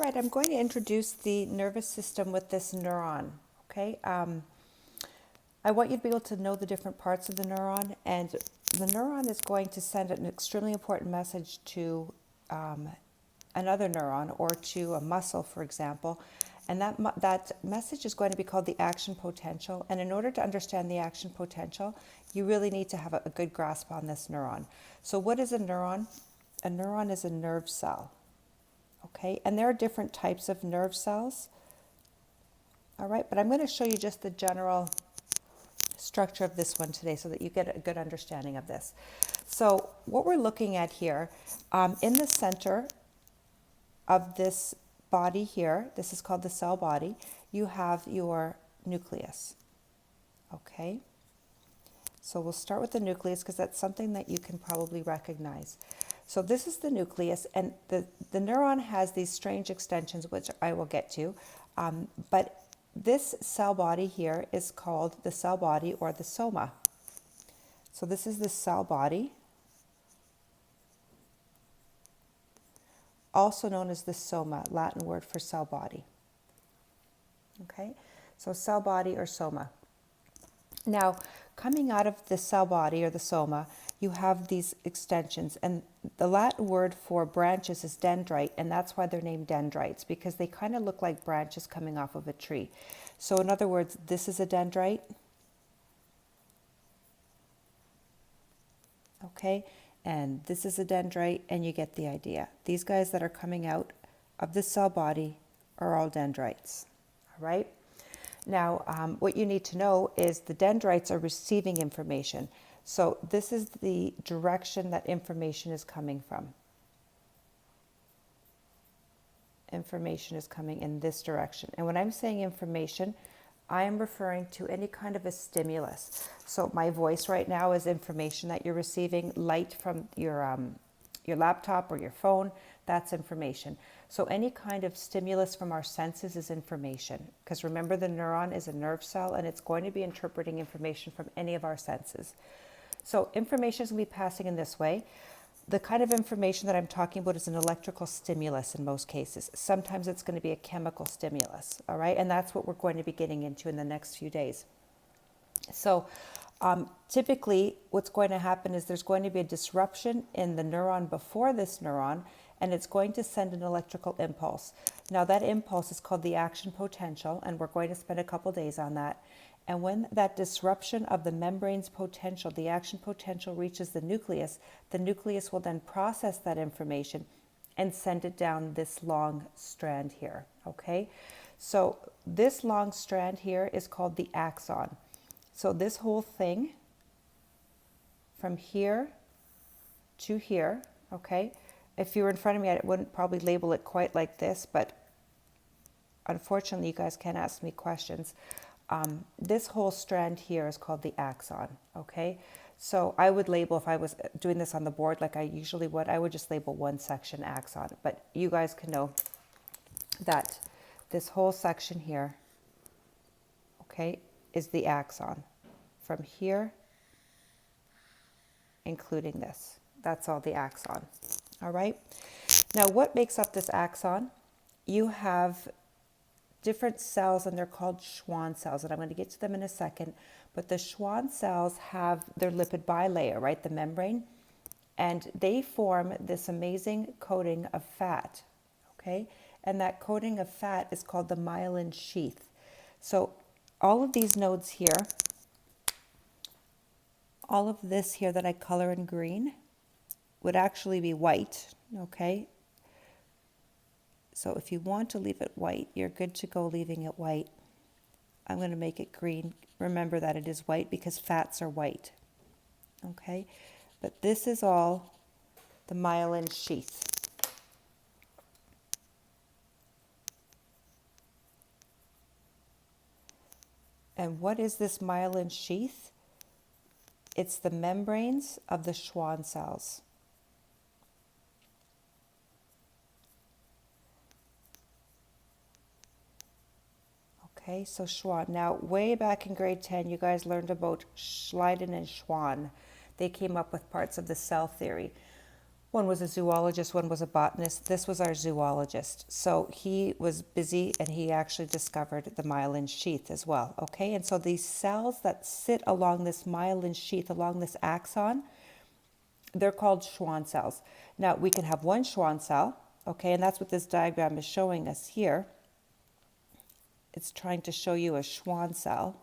right, I'm going to introduce the nervous system with this neuron. Okay, I want you to be able to know the different parts of the neuron, and the neuron is going to send an extremely important message to another neuron or to a muscle, for example, and that message is going to be called the action potential. And in order to understand the action potential, you really need to have a good grasp on this neuron. So, what is a neuron? A neuron is a nerve cell. Okay, and there are different types of nerve cells. All right, but I'm going to show you just the general structure of this one today so that you get a good understanding of this. So what we're looking at here, in the center of this body here, this is called the cell body, you have your nucleus. Okay, so we'll start with the nucleus because that's something that you can probably recognize. So this is the nucleus, and the neuron has these strange extensions, which I will get to. But this cell body here is called the cell body or the soma. So this is the cell body, also known as the soma, Latin word for cell body. Okay, so cell body or soma. Now, coming out of the cell body or the soma, you have these extensions, and the Latin word for branches is dendrite, and that's why they're named dendrites, because they kind of look like branches coming off of a tree. So in other words, this is a dendrite. Okay, and this is a dendrite, and you get the idea. These guys that are coming out of the cell body are all dendrites. All right. Now, what you need to know is the dendrites are receiving information. So this is the direction that information is coming from. Information is coming in this direction. And when I'm saying information, I am referring to any kind of a stimulus. So my voice right now is information that you're receiving. Light from your laptop or your phone, that's information. So any kind of stimulus from our senses is information. Because remember, the neuron is a nerve cell, and it's going to be interpreting information from any of our senses. So information is going to be passing in this way. The kind of information that I'm talking about is an electrical stimulus in most cases. Sometimes it's going to be a chemical stimulus, all right? And that's what we're going to be getting into in the next few days. So typically what's going to happen is there's going to be a disruption in the neuron before this neuron, and it's going to send an electrical impulse. Now that impulse is called the action potential, and we're going to spend a couple days on that. And when that disruption of the membrane's potential, the action potential, reaches the nucleus will then process that information and send it down this long strand here, okay? So this long strand here is called the axon. So this whole thing from here to here, okay? If you were in front of me, I wouldn't probably label it quite like this, but unfortunately you guys can't ask me questions. This whole strand here is called the axon, okay? So I would label, if I was doing this on the board like I usually would, I would just label one section axon. But you guys can know that this whole section here, okay, is the axon. From here, including this. That's all the axon, all right? Now, what makes up this axon? You have different cells, and they're called Schwann cells, and I'm going to get to them in a second. But the Schwann cells have their lipid bilayer, right, the membrane, and they form this amazing coating of fat, okay? And that coating of fat is called the myelin sheath. So all of these nodes here, all of this here that I color in green would actually be white, okay? So if you want to leave it white, you're good to go leaving it white. I'm going to make it green. Remember that it is white because fats are white. Okay? But this is all the myelin sheath. And what is this myelin sheath? It's the membranes of the Schwann cells. Okay, so Schwann. Now, way back in grade 10, you guys learned about Schleiden and Schwann. They came up with parts of the cell theory. One was a zoologist, one was a botanist. This was our zoologist. So he was busy and he actually discovered the myelin sheath as well. Okay, and so these cells that sit along this myelin sheath, along this axon, they're called Schwann cells. Now we can have one Schwann cell, okay, and that's what this diagram is showing us here. It's trying to show you a Schwann cell.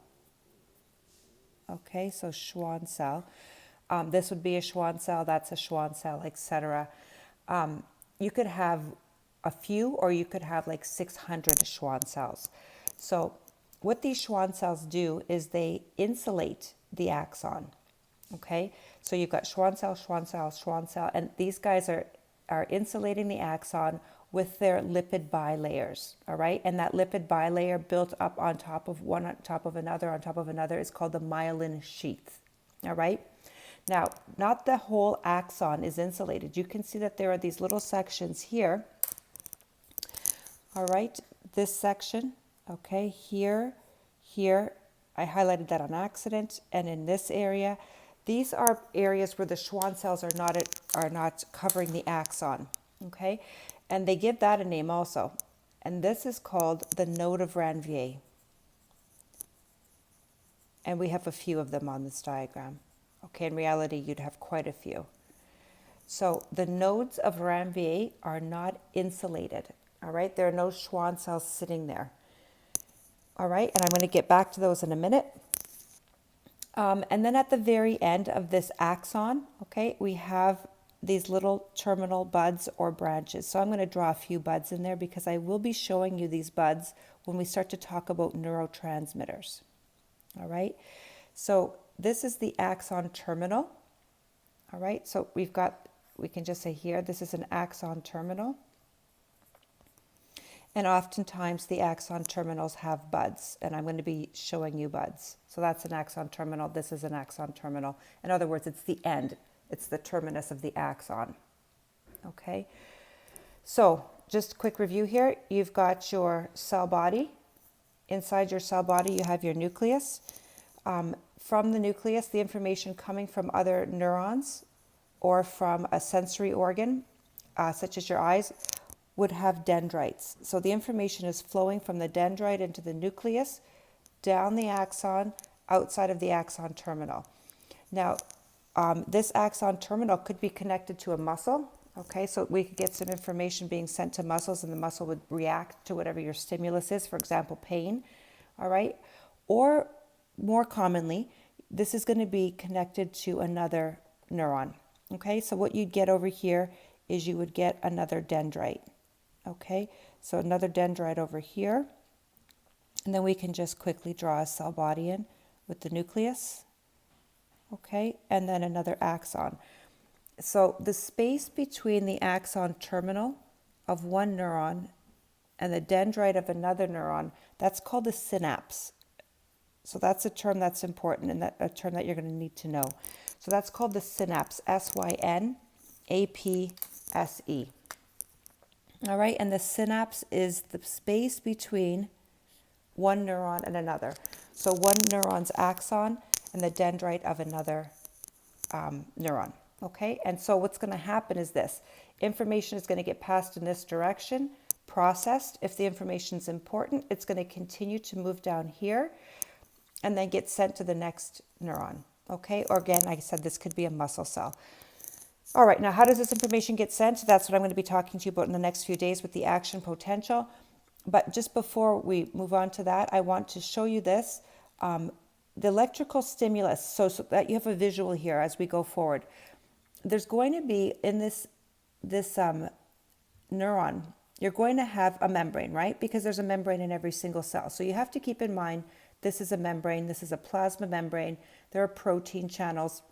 Okay, so Schwann cell. This would be a Schwann cell, that's a Schwann cell, etc. You could have a few, or you could have like 600 Schwann cells. So what these Schwann cells do is they insulate the axon. Okay, so you've got Schwann cell, Schwann cell, Schwann cell, and these guys are insulating the axon with their lipid bilayers, all right? And that lipid bilayer built up on top of one, on top of another, on top of another is called the myelin sheath, all right? Now, not the whole axon is insulated. You can see that there are these little sections here, all right? This section, okay, here, here, I highlighted that on accident, and in this area, these are areas where the Schwann cells are not covering the axon, okay? And they give that a name also. And this is called the node of Ranvier. And we have a few of them on this diagram. Okay, in reality, you'd have quite a few. So the nodes of Ranvier are not insulated, all right? There are no Schwann cells sitting there. All right, and I'm going to get back to those in a minute. And then at the very end of this axon, okay, we have these little terminal buds or branches. So I'm going to draw a few buds in there because I will be showing you these buds when we start to talk about neurotransmitters. All right, so this is the axon terminal. All right, so we can just say here, this is an axon terminal. And oftentimes the axon terminals have buds, and I'm going to be showing you buds. So that's an axon terminal. This is an axon terminal. In other words, it's the end. It's the terminus of the axon. Okay. So just a quick review here. You've got your cell body. Inside your cell body, you have your nucleus. From the nucleus, the information coming from other neurons or from a sensory organ, such as your eyes, would have dendrites. So the information is flowing from the dendrite into the nucleus, down the axon, outside of the axon terminal. Now, this axon terminal could be connected to a muscle. Okay, so we could get some information being sent to muscles and the muscle would react to whatever your stimulus is, for example, pain. All right, or more commonly, this is going to be connected to another neuron. Okay, so what you'd get over here is you would get another dendrite. Okay, so another dendrite over here. And then we can just quickly draw a cell body in with the nucleus. Okay, and then another axon. So the space between the axon terminal of one neuron and the dendrite of another neuron, that's called a synapse. So that's a term that's important and a term that you're going to need to know. So that's called the synapse, S-Y-N-A-P-S-E. All right, and the synapse is the space between one neuron and another. So one neuron's axon and the dendrite of another neuron. Okay, and so what's going to happen is this. Information is going to get passed in this direction, processed. If the information is important, it's going to continue to move down here and then get sent to the next neuron. Okay, or again, like I said, this could be a muscle cell. All right, now how does this information get sent? That's what I'm going to be talking to you about in the next few days with the action potential. But just before we move on to that, I want to show you this. The electrical stimulus, so that you have a visual here as we go forward. There's going to be in this neuron, you're going to have a membrane, right? Because there's a membrane in every single cell. So you have to keep in mind, this is a membrane, this is a plasma membrane, there are protein channels,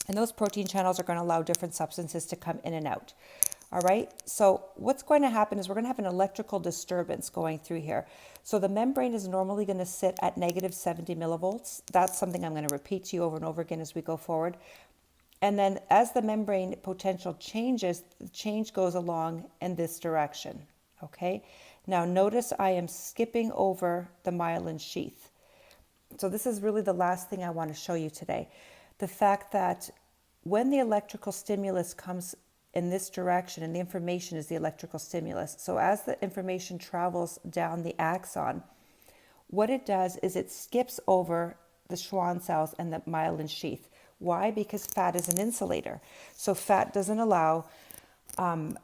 and those protein channels are going to allow different substances to come in and out. All right, so what's going to happen is we're going to have an electrical disturbance going through here. So the membrane is normally going to sit at negative 70 millivolts. That's something I'm going to repeat to you over and over again as we go forward. And then as the membrane potential changes, the change goes along in this direction. Okay, now notice I am skipping over the myelin sheath. So this is really the last thing I want to show you today. The fact that when the electrical stimulus comes in this direction, and the information is the electrical stimulus. So as the information travels down the axon, what it does is it skips over the Schwann cells and the myelin sheath. Why? Because fat is an insulator. So fat doesn't allow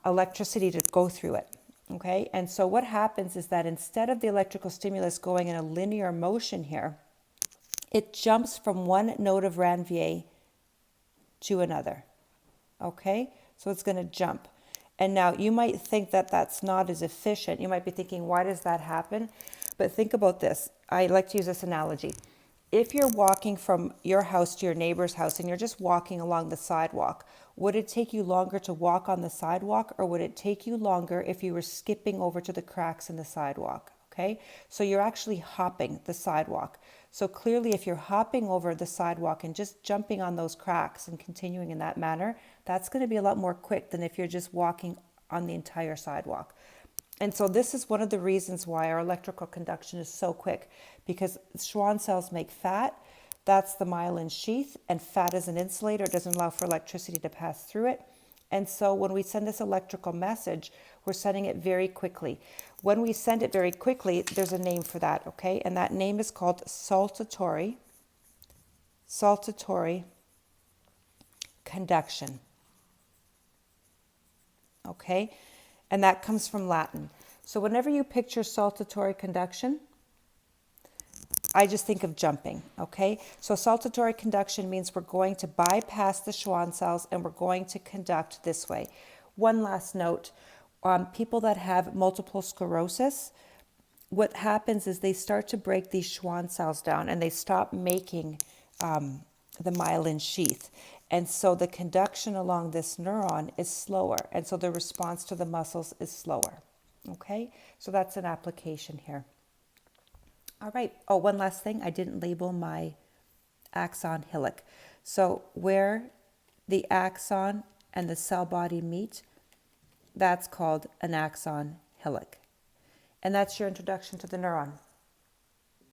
electricity to go through it. Okay, and so what happens is that instead of the electrical stimulus going in a linear motion here, it jumps from one node of Ranvier to another. Okay, so it's going to jump. And now you might think that that's not as efficient. You might be thinking, why does that happen? But think about this. I like to use this analogy. If you're walking from your house to your neighbor's house and you're just walking along the sidewalk, would it take you longer to walk on the sidewalk, or would it take you longer if you were skipping over to the cracks in the sidewalk? Okay, so you're actually hopping the sidewalk. So clearly, if you're hopping over the sidewalk and just jumping on those cracks and continuing in that manner, that's going to be a lot more quick than if you're just walking on the entire sidewalk. And so this is one of the reasons why our electrical conduction is so quick, because Schwann cells make fat. That's the myelin sheath, and fat is an insulator. It doesn't allow for electricity to pass through it. And so when we send this electrical message, we're sending it very quickly. When we send it very quickly, there's a name for that, okay? And that name is called saltatory conduction, okay? And that comes from Latin. So whenever you picture saltatory conduction, I just think of jumping, okay? So saltatory conduction means we're going to bypass the Schwann cells and we're going to conduct this way. One last note, people that have multiple sclerosis, what happens is they start to break these Schwann cells down and they stop making the myelin sheath. And so the conduction along this neuron is slower. And so the response to the muscles is slower, okay? So that's an application here. All right. Oh, one last thing. I didn't label my axon hillock. So where the axon and the cell body meet, that's called an axon hillock. And that's your introduction to the neuron.